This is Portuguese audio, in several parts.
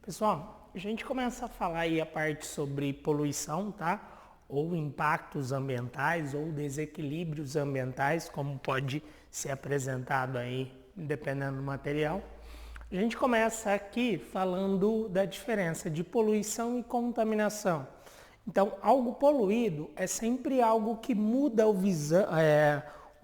Pessoal, a gente começa a falar aí a parte sobre poluição, tá? Ou impactos ambientais ou desequilíbrios ambientais, como pode ser apresentado aí, dependendo do material. A gente começa aqui falando da diferença de poluição e contaminação. Então, algo poluído é sempre algo que muda o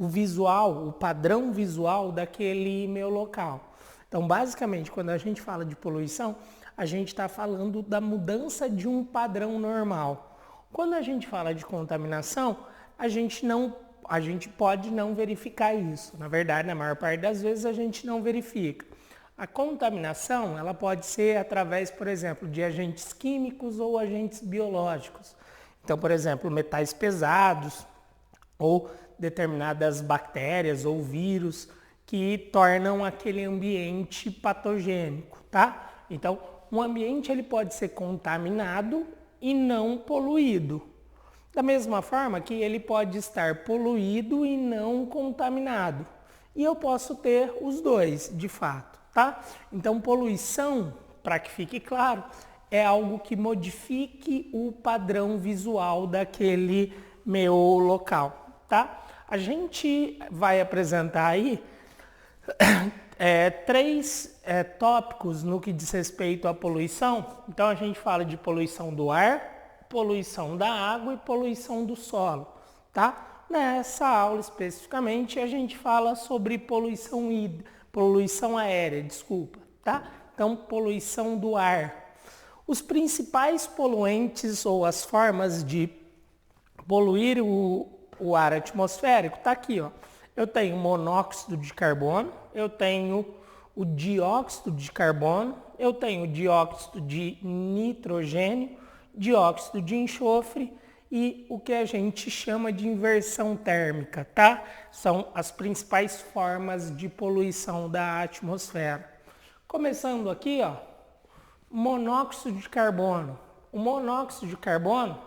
visual, o padrão visual daquele meio local. Então, basicamente, quando a gente fala de poluição, a gente está falando da mudança de um padrão normal. Quando a gente fala de contaminação, a gente pode não verificar isso. Na verdade, na maior parte das vezes, a gente não verifica. A contaminação, ela pode ser através, por exemplo, de agentes químicos ou agentes biológicos. Então, por exemplo, metais pesados ou determinadas bactérias ou vírus que tornam aquele ambiente patogênico, tá? Então, um ambiente ele pode ser contaminado e não poluído. Da mesma forma que ele pode estar poluído e não contaminado. E eu posso ter os dois, de fato, tá? Então, poluição, para que fique claro, é algo que modifique o padrão visual daquele meu local, tá? A gente vai apresentar aí três tópicos no que diz respeito à poluição. Então, a gente fala de poluição do ar, poluição da água e poluição do solo, tá? Nessa aula especificamente, a gente fala sobre poluição aérea, tá? Então, poluição do ar. Os principais poluentes ou as formas de poluir o ar atmosférico tá aqui, ó. Eu tenho monóxido de carbono, eu tenho o dióxido de carbono, eu tenho dióxido de nitrogênio, dióxido de enxofre e o que a gente chama de inversão térmica, tá? São as principais formas de poluição da atmosfera. Começando aqui, ó, monóxido de carbono. O monóxido de carbono,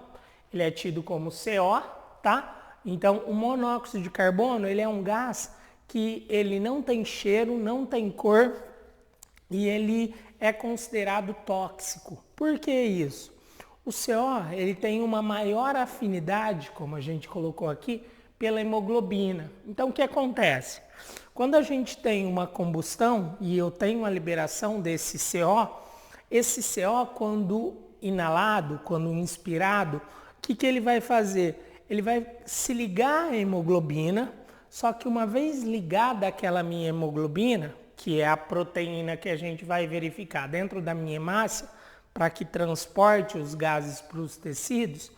ele é tido como CO, tá? Então, o monóxido de carbono, ele é um gás que ele não tem cheiro, não tem cor e ele é considerado tóxico. Por que isso? O CO, ele tem uma maior afinidade, como a gente colocou aqui, pela hemoglobina. Então, o que acontece? Quando a gente tem uma combustão e eu tenho a liberação desse CO, esse CO, quando inalado, quando inspirado, o que ele vai fazer? Ele vai se ligar à hemoglobina, só que uma vez ligada àquela minha hemoglobina, que é a proteína que a gente vai verificar dentro da minha hemácia, para que transporte os gases para os tecidos,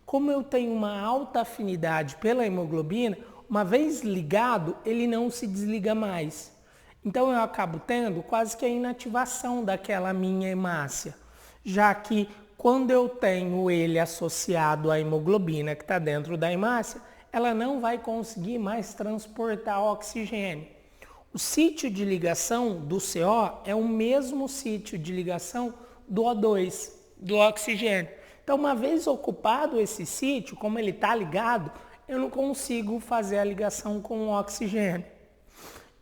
como eu tenho uma alta afinidade pela hemoglobina, uma vez ligado, ele não se desliga mais. Então eu acabo tendo quase que a inativação daquela minha hemácia, já que quando eu tenho ele associado à hemoglobina que está dentro da hemácia, ela não vai conseguir mais transportar oxigênio. O sítio de ligação do CO é o mesmo sítio de ligação do O2, do oxigênio. Então, uma vez ocupado esse sítio, como ele está ligado, eu não consigo fazer a ligação com o oxigênio.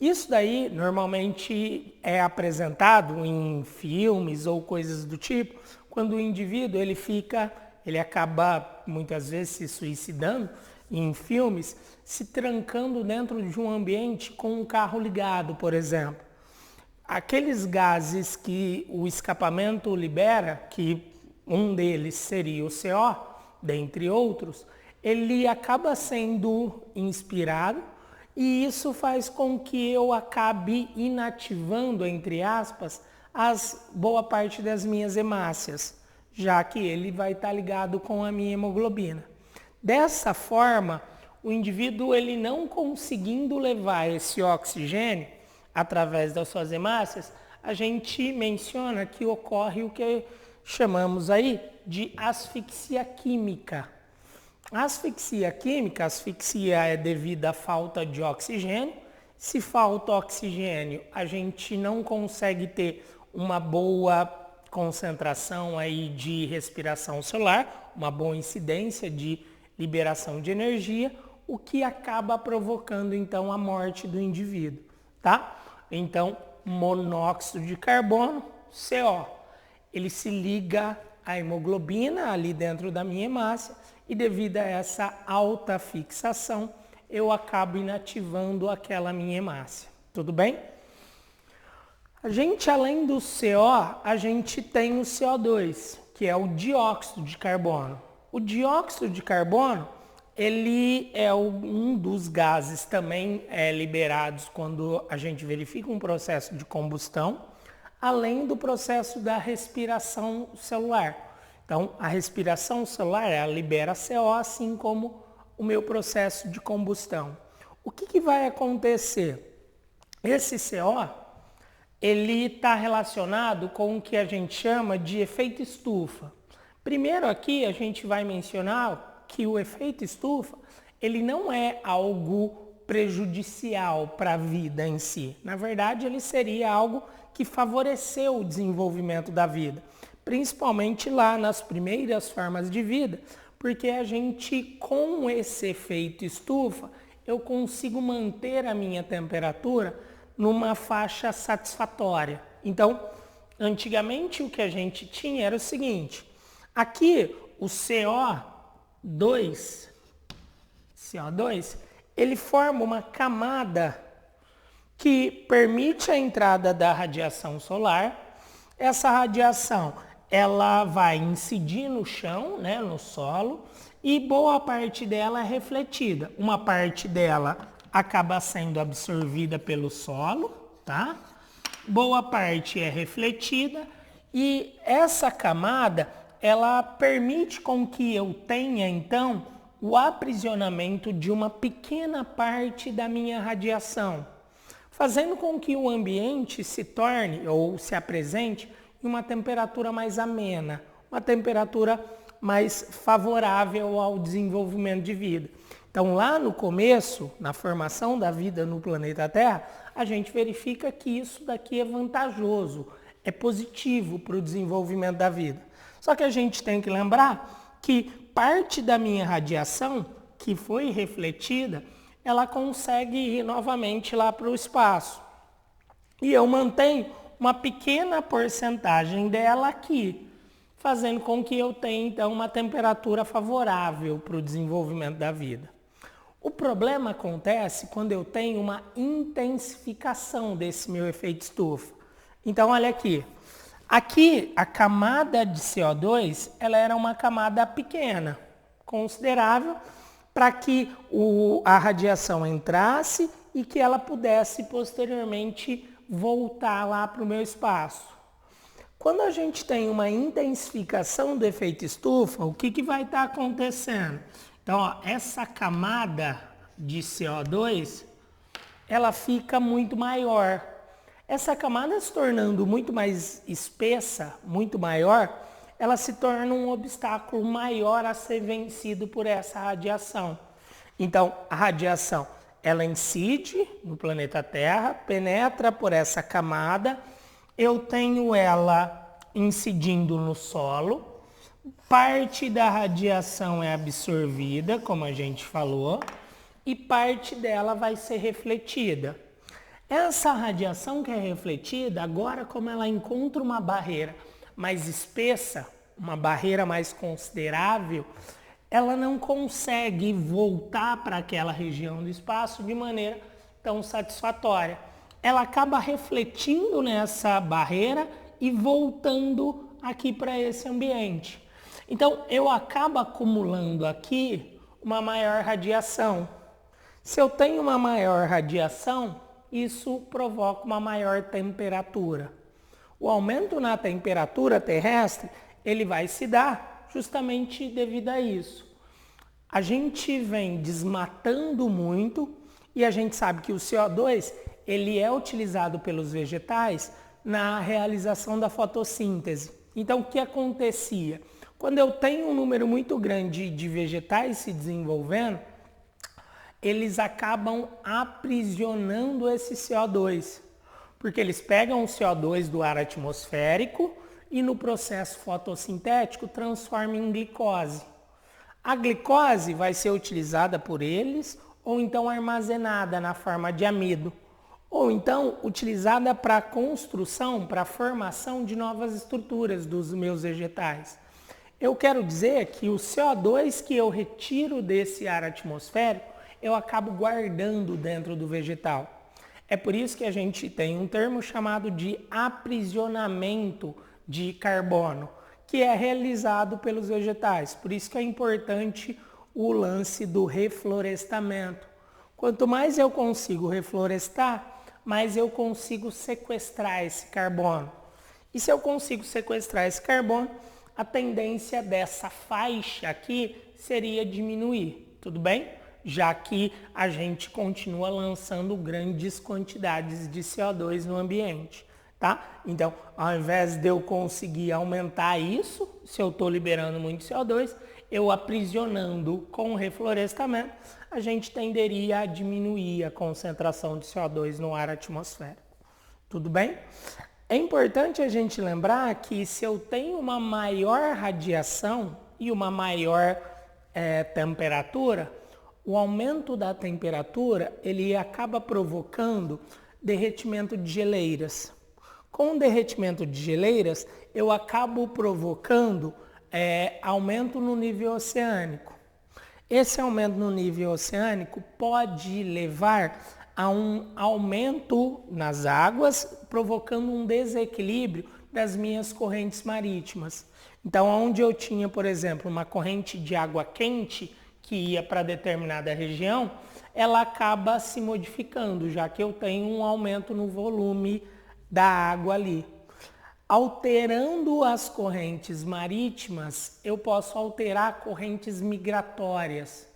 Isso daí normalmente é apresentado em filmes ou coisas do tipo, quando o indivíduo ele acaba muitas vezes se suicidando em filmes, se trancando dentro de um ambiente com um carro ligado, por exemplo. Aqueles gases que o escapamento libera, que um deles seria o CO, dentre outros, ele acaba sendo inspirado e isso faz com que eu acabe inativando, entre aspas, boa parte das minhas hemácias, já que ele vai estar ligado com a minha hemoglobina. Dessa forma, o indivíduo ele não conseguindo levar esse oxigênio através das suas hemácias, a gente menciona que ocorre o que chamamos aí de asfixia química. A asfixia química, asfixia é devido à falta de oxigênio. Se falta oxigênio, a gente não consegue ter uma boa concentração aí de respiração celular, uma boa incidência de liberação de energia, o que acaba provocando então a morte do indivíduo, tá? Então, monóxido de carbono, CO. ele se liga à hemoglobina ali dentro da minha hemácia e devido a essa alta fixação, eu acabo inativando aquela minha hemácia. Tudo bem? A gente, além do CO, a gente tem o CO2, que é o dióxido de carbono. O dióxido de carbono, ele é um dos gases também liberados quando a gente verifica um processo de combustão, além do processo da respiração celular. Então, a respiração celular, ela libera CO, assim como o meu processo de combustão. O que vai acontecer? Esse CO, ele está relacionado com o que a gente chama de efeito estufa. Primeiro aqui a gente vai mencionar que o efeito estufa, ele não é algo prejudicial para a vida em si. Na verdade, ele seria algo que favoreceu o desenvolvimento da vida, principalmente lá nas primeiras formas de vida, porque a gente, com esse efeito estufa, eu consigo manter a minha temperatura numa faixa satisfatória. Então, antigamente o que a gente tinha era o seguinte, aqui o CO2, ele forma uma camada que permite a entrada da radiação solar. Essa radiação, ela vai incidir no chão, né, no solo, e boa parte dela é refletida. Uma parte dela acaba sendo absorvida pelo solo, tá? Boa parte é refletida e essa camada, ela permite com que eu tenha, então, o aprisionamento de uma pequena parte da minha radiação, fazendo com que o ambiente se torne ou se apresente em uma temperatura mais amena, uma temperatura mais favorável ao desenvolvimento de vida. Então, lá no começo, na formação da vida no planeta Terra, a gente verifica que isso daqui é vantajoso, é positivo para o desenvolvimento da vida. Só que a gente tem que lembrar que parte da minha radiação, que foi refletida, ela consegue ir novamente lá para o espaço. E eu mantenho uma pequena porcentagem dela aqui, fazendo com que eu tenha, então, uma temperatura favorável para o desenvolvimento da vida. O problema acontece quando eu tenho uma intensificação desse meu efeito estufa. Então, olha aqui. Aqui, a camada de CO2, ela era uma camada pequena, considerável, para que a radiação entrasse e que ela pudesse posteriormente voltar lá para o meu espaço. Quando a gente tem uma intensificação do efeito estufa, o que vai estar acontecendo? Então, ó, essa camada de CO2, ela fica muito maior. Essa camada se tornando muito mais espessa, muito maior, ela se torna um obstáculo maior a ser vencido por essa radiação. Então, a radiação, ela incide no planeta Terra, penetra por essa camada, eu tenho ela incidindo no solo, parte da radiação é absorvida, como a gente falou, e parte dela vai ser refletida. Essa radiação que é refletida, agora como ela encontra uma barreira mais espessa, uma barreira mais considerável, ela não consegue voltar para aquela região do espaço de maneira tão satisfatória. Ela acaba refletindo nessa barreira e voltando aqui para esse ambiente. Então, eu acabo acumulando aqui uma maior radiação. Se eu tenho uma maior radiação, isso provoca uma maior temperatura. O aumento na temperatura terrestre, ele vai se dar justamente devido a isso. A gente vem desmatando muito e a gente sabe que o CO2, ele é utilizado pelos vegetais na realização da fotossíntese. Então, o que acontecia? Quando eu tenho um número muito grande de vegetais se desenvolvendo, eles acabam aprisionando esse CO2, porque eles pegam o CO2 do ar atmosférico e no processo fotossintético transformam em glicose. A glicose vai ser utilizada por eles ou então armazenada na forma de amido. ou então utilizada para a construção, para a formação de novas estruturas dos meus vegetais. Eu quero dizer que o CO2 que eu retiro desse ar atmosférico, eu acabo guardando dentro do vegetal. É por isso que a gente tem um termo chamado de aprisionamento de carbono, que é realizado pelos vegetais. Por isso que é importante o lance do reflorestamento. Quanto mais eu consigo reflorestar, mais eu consigo sequestrar esse carbono. E se eu consigo sequestrar esse carbono, a tendência dessa faixa aqui seria diminuir, tudo bem? Já que a gente continua lançando grandes quantidades de CO2 no ambiente, tá? Então, ao invés de eu conseguir aumentar isso, se eu estou liberando muito CO2, eu aprisionando com o reflorestamento, a gente tenderia a diminuir a concentração de CO2 no ar atmosférico. Tudo bem? É importante a gente lembrar que se eu tenho uma maior radiação e uma maior temperatura, o aumento da temperatura ele acaba provocando derretimento de geleiras. Com o derretimento de geleiras, eu acabo provocando aumento no nível oceânico. Esse aumento no nível oceânico pode levar a um aumento nas águas, provocando um desequilíbrio das minhas correntes marítimas. Então, onde eu tinha, por exemplo, uma corrente de água quente que ia para determinada região, ela acaba se modificando, já que eu tenho um aumento no volume da água ali. Alterando as correntes marítimas, eu posso alterar correntes migratórias.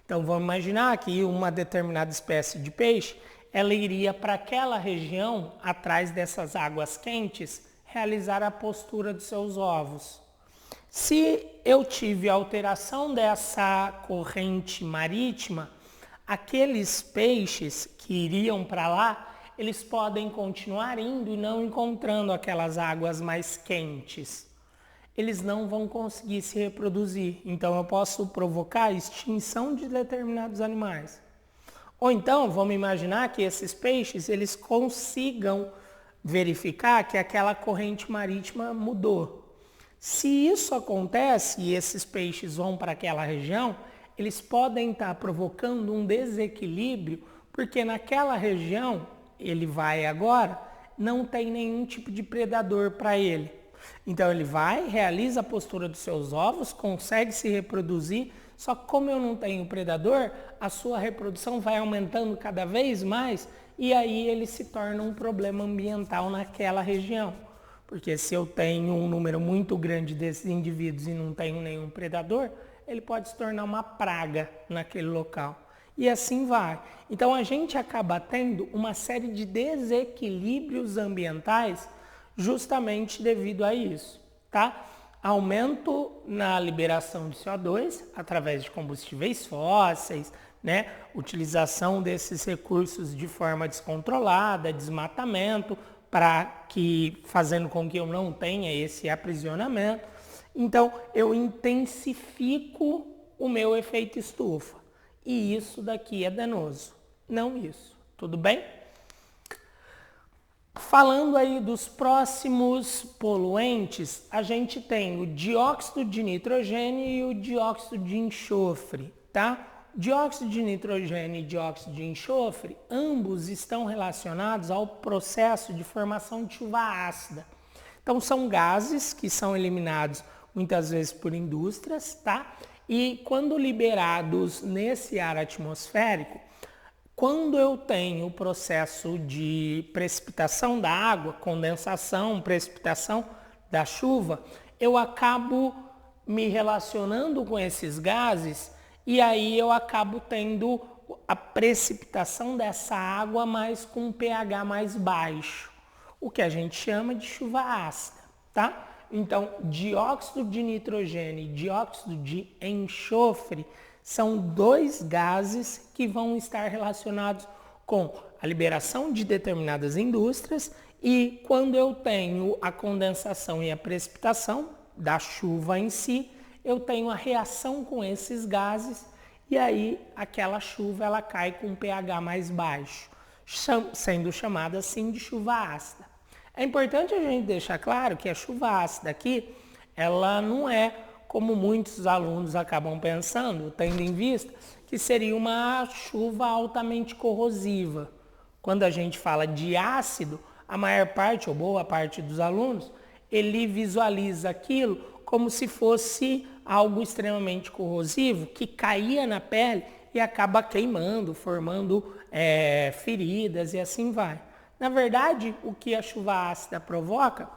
Então, vamos imaginar que uma determinada espécie de peixe, ela iria para aquela região, atrás dessas águas quentes, realizar a postura dos seus ovos. Se eu tive alteração dessa corrente marítima, aqueles peixes que iriam para lá, eles podem continuar indo e não encontrando aquelas águas mais quentes. Eles não vão conseguir se reproduzir. Então, eu posso provocar a extinção de determinados animais. Ou então, vamos imaginar que esses peixes, eles consigam verificar que aquela corrente marítima mudou. Se isso acontece e esses peixes vão para aquela região, eles podem estar provocando um desequilíbrio, porque naquela região, ele vai agora, não tem nenhum tipo de predador para ele. Então ele vai, realiza a postura dos seus ovos, consegue se reproduzir, só que como eu não tenho predador, a sua reprodução vai aumentando cada vez mais e aí ele se torna um problema ambiental naquela região. Porque se eu tenho um número muito grande desses indivíduos e não tenho nenhum predador, ele pode se tornar uma praga naquele local. E assim vai. Então a gente acaba tendo uma série de desequilíbrios ambientais justamente devido a isso, tá? Aumento na liberação de CO2 através de combustíveis fósseis, né? Utilização desses recursos de forma descontrolada, desmatamento, fazendo com que eu não tenha esse aprisionamento. Então eu intensifico o meu efeito estufa. E isso daqui é danoso, não isso. Tudo bem? Falando aí dos próximos poluentes, a gente tem o dióxido de nitrogênio e o dióxido de enxofre, tá? Dióxido de nitrogênio e dióxido de enxofre, ambos estão relacionados ao processo de formação de chuva ácida. Então são gases que são eliminados muitas vezes por indústrias, tá? E quando liberados nesse ar atmosférico, quando eu tenho o processo de precipitação da água, condensação, precipitação da chuva, eu acabo me relacionando com esses gases e aí eu acabo tendo a precipitação dessa água, mas com um pH mais baixo, o que a gente chama de chuva ácida, tá? Então, dióxido de nitrogênio e dióxido de enxofre são dois gases que vão estar relacionados com a liberação de determinadas indústrias e quando eu tenho a condensação e a precipitação da chuva em si, eu tenho a reação com esses gases e aí aquela chuva ela cai com um pH mais baixo. sendo chamada assim de chuva ácida. É importante a gente deixar claro que a chuva ácida aqui, ela não é como muitos alunos acabam pensando, tendo em vista, que seria uma chuva altamente corrosiva. Quando a gente fala de ácido, a maior parte, ou boa parte dos alunos, ele visualiza aquilo como se fosse algo extremamente corrosivo, que caía na pele e acaba queimando, formando feridas e assim vai. Na verdade, o que a chuva ácida provoca,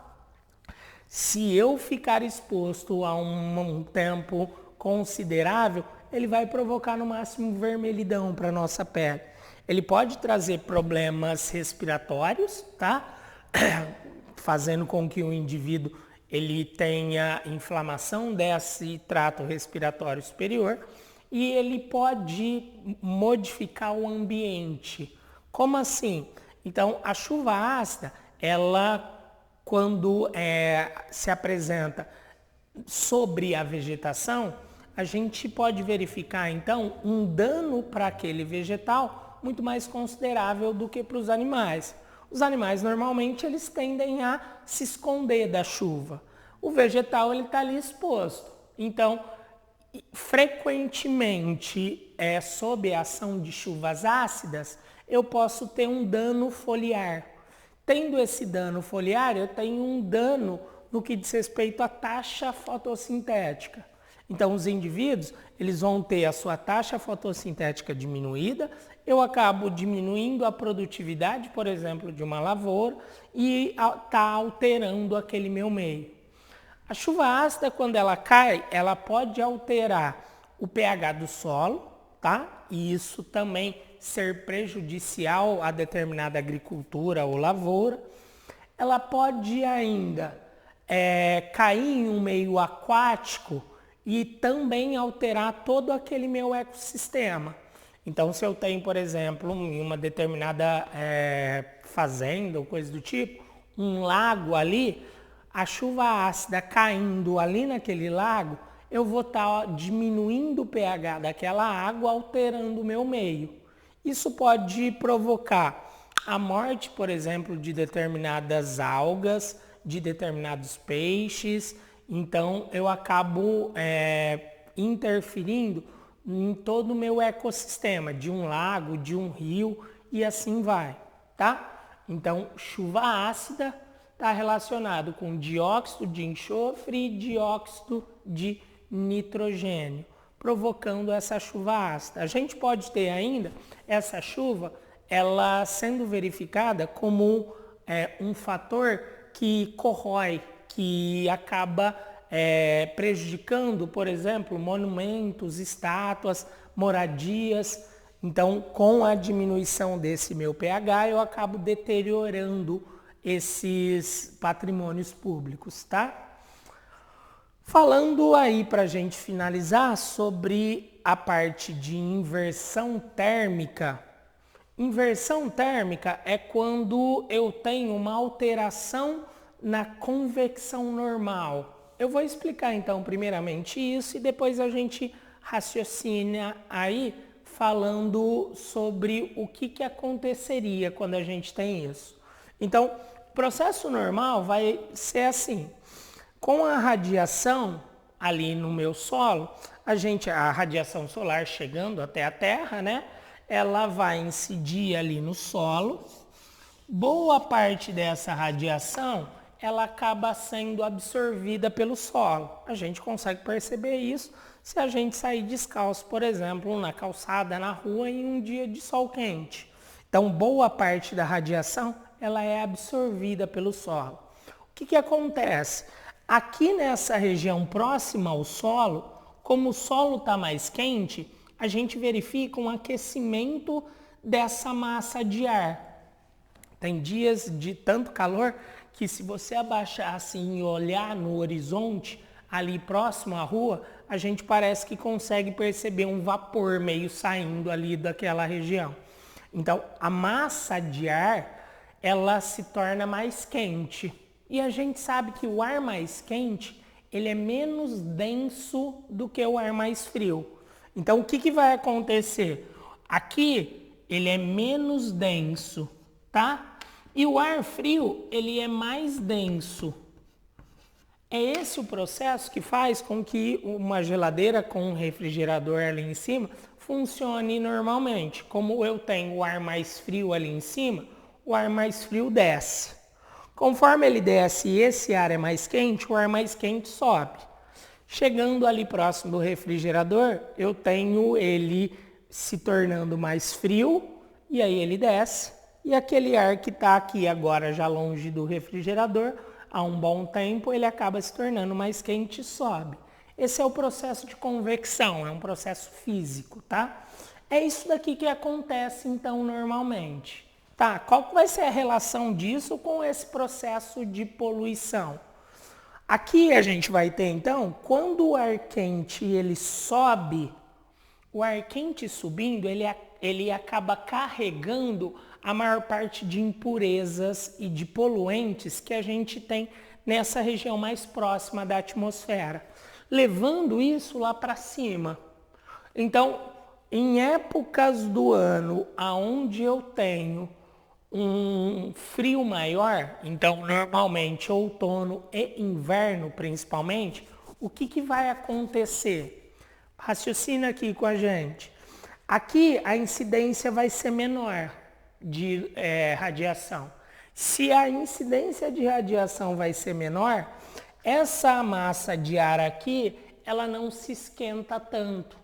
se eu ficar exposto a um tempo considerável, ele vai provocar no máximo vermelhidão para a nossa pele. Ele pode trazer problemas respiratórios, tá? Fazendo com que o indivíduo ele tenha inflamação desse trato respiratório superior e ele pode modificar o ambiente. Como assim? Então, a chuva ácida, ela quando se apresenta sobre a vegetação, a gente pode verificar, então, um dano para aquele vegetal muito mais considerável do que para os animais. Os animais, normalmente, eles tendem a se esconder da chuva. O vegetal, ele está ali exposto. Então, frequentemente, sob a ação de chuvas ácidas, eu posso ter um dano foliar. Tendo esse dano foliar, eu tenho um dano no que diz respeito à taxa fotossintética. Então, os indivíduos, eles vão ter a sua taxa fotossintética diminuída, eu acabo diminuindo a produtividade, por exemplo, de uma lavoura e está alterando aquele meu meio. A chuva ácida, quando ela cai, ela pode alterar o pH do solo, tá? E isso também ser prejudicial a determinada agricultura ou lavoura. Ela pode ainda cair em um meio aquático e também alterar todo aquele meu ecossistema. Então, se eu tenho, por exemplo, em uma determinada fazenda ou coisa do tipo, um lago ali, a chuva ácida caindo ali naquele lago, eu vou estar diminuindo o pH daquela água, alterando o meu meio. Isso pode provocar a morte, por exemplo, de determinadas algas, de determinados peixes. Então, eu acabo interferindo em todo o meu ecossistema, de um lago, de um rio e assim vai, tá? Então, chuva ácida está relacionado com dióxido de enxofre e dióxido de nitrogênio, provocando essa chuva ácida. A gente pode ter ainda essa chuva, ela sendo verificada como um fator que corrói, que acaba prejudicando, por exemplo, monumentos, estátuas, moradias. Então, com a diminuição desse meu pH, eu acabo deteriorando esses patrimônios públicos, tá? Falando aí para a gente finalizar sobre a parte de inversão térmica. Inversão térmica é quando eu tenho uma alteração na convecção normal. Eu vou explicar então primeiramente isso e depois a gente raciocina aí falando sobre o que aconteceria quando a gente tem isso. Então, o processo normal vai ser assim. Com a radiação ali no meu solo, a radiação solar chegando até a Terra, né? Ela vai incidir ali no solo. Boa parte dessa radiação, ela acaba sendo absorvida pelo solo. A gente consegue perceber isso se a gente sair descalço, por exemplo, na calçada, na rua, em um dia de sol quente. Então, boa parte da radiação, ela é absorvida pelo solo. O que acontece? Aqui nessa região próxima ao solo, como o solo está mais quente, a gente verifica um aquecimento dessa massa de ar. Tem dias de tanto calor que se você abaixar assim e olhar no horizonte, ali próximo à rua, a gente parece que consegue perceber um vapor meio saindo ali daquela região. Então, a massa de ar, ela se torna mais quente. E a gente sabe que o ar mais quente, ele é menos denso do que o ar mais frio. Então, o que vai acontecer? Aqui, ele é menos denso, tá? E o ar frio, ele é mais denso. É esse o processo que faz com que uma geladeira com um refrigerador ali em cima funcione normalmente. Como eu tenho o ar mais frio ali em cima, o ar mais frio desce. Conforme ele desce e esse ar é mais quente, o ar mais quente sobe. Chegando ali próximo do refrigerador, eu tenho ele se tornando mais frio e aí ele desce. E aquele ar que está aqui agora já longe do refrigerador, há um bom tempo, ele acaba se tornando mais quente e sobe. Esse é o processo de convecção, é um processo físico, tá? É isso daqui que acontece, então, normalmente. Tá, qual que vai ser a relação disso com esse processo de poluição? Aqui a gente vai ter, então, quando o ar quente ele sobe, o ar quente subindo, ele acaba carregando a maior parte de impurezas e de poluentes que a gente tem nessa região mais próxima da atmosfera, levando isso lá para cima. Então, em épocas do ano onde eu tenho um frio maior, então normalmente outono e inverno principalmente, o que vai acontecer? Raciocina aqui com a gente. Aqui a incidência vai ser menor de radiação. Se a incidência de radiação vai ser menor, essa massa de ar aqui, ela não se esquenta tanto.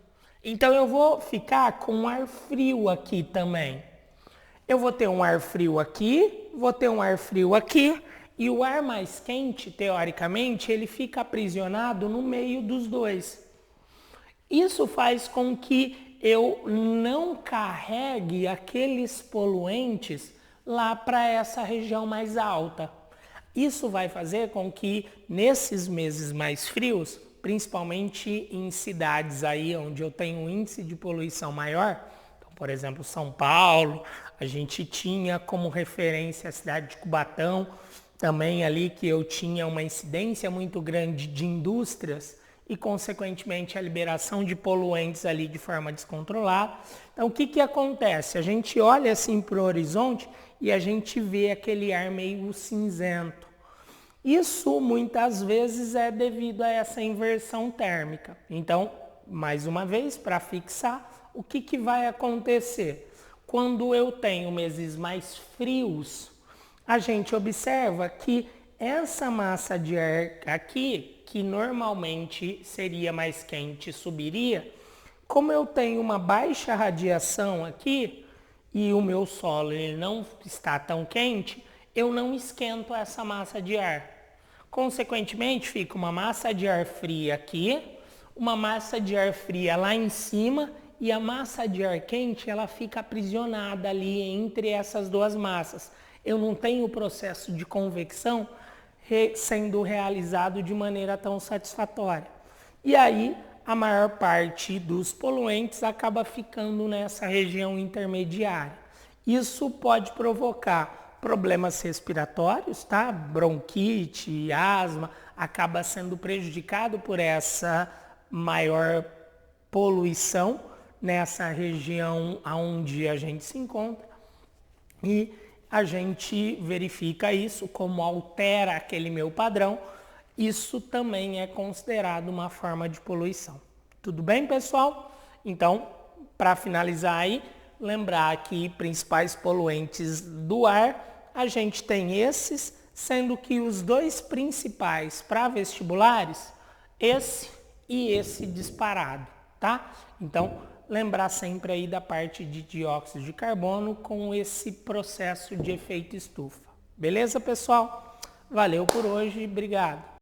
Então eu vou ficar com um ar frio aqui também. Eu vou ter um ar frio aqui, vou ter um ar frio aqui, e o ar mais quente, teoricamente, ele fica aprisionado no meio dos dois. Isso faz com que eu não carregue aqueles poluentes lá para essa região mais alta. Isso vai fazer com que nesses meses mais frios, principalmente em cidades aí onde eu tenho um índice de poluição maior, então, por exemplo, São Paulo, a gente tinha como referência a cidade de Cubatão, também ali que eu tinha uma incidência muito grande de indústrias, e, consequentemente, a liberação de poluentes ali de forma descontrolada. Então, o que acontece? A gente olha assim para o horizonte e a gente vê aquele ar meio cinzento. Isso, muitas vezes, é devido a essa inversão térmica. Então, mais uma vez, para fixar, o que vai acontecer? Quando eu tenho meses mais frios, a gente observa que essa massa de ar aqui, que normalmente seria mais quente, subiria. Como eu tenho uma baixa radiação aqui e o meu solo ele não está tão quente, eu não esquento essa massa de ar. Consequentemente, fica uma massa de ar fria aqui, uma massa de ar fria lá em cima e a massa de ar quente ela fica aprisionada ali entre essas duas massas. Eu não tenho o processo de convecção sendo realizado de maneira tão satisfatória. E aí, a maior parte dos poluentes acaba ficando nessa região intermediária. Isso pode provocar problemas respiratórios, tá? Bronquite, asma, acaba sendo prejudicado por essa maior poluição nessa região onde a gente se encontra. E a gente verifica isso, como altera aquele meu padrão, isso também é considerado uma forma de poluição. Tudo bem, pessoal? Então, para finalizar aí, lembrar que principais poluentes do ar, a gente tem esses, sendo que os dois principais para vestibulares, esse e esse disparado, tá? Então, lembrar sempre aí da parte de dióxido de carbono com esse processo de efeito estufa. Beleza, pessoal? Valeu por hoje, obrigado.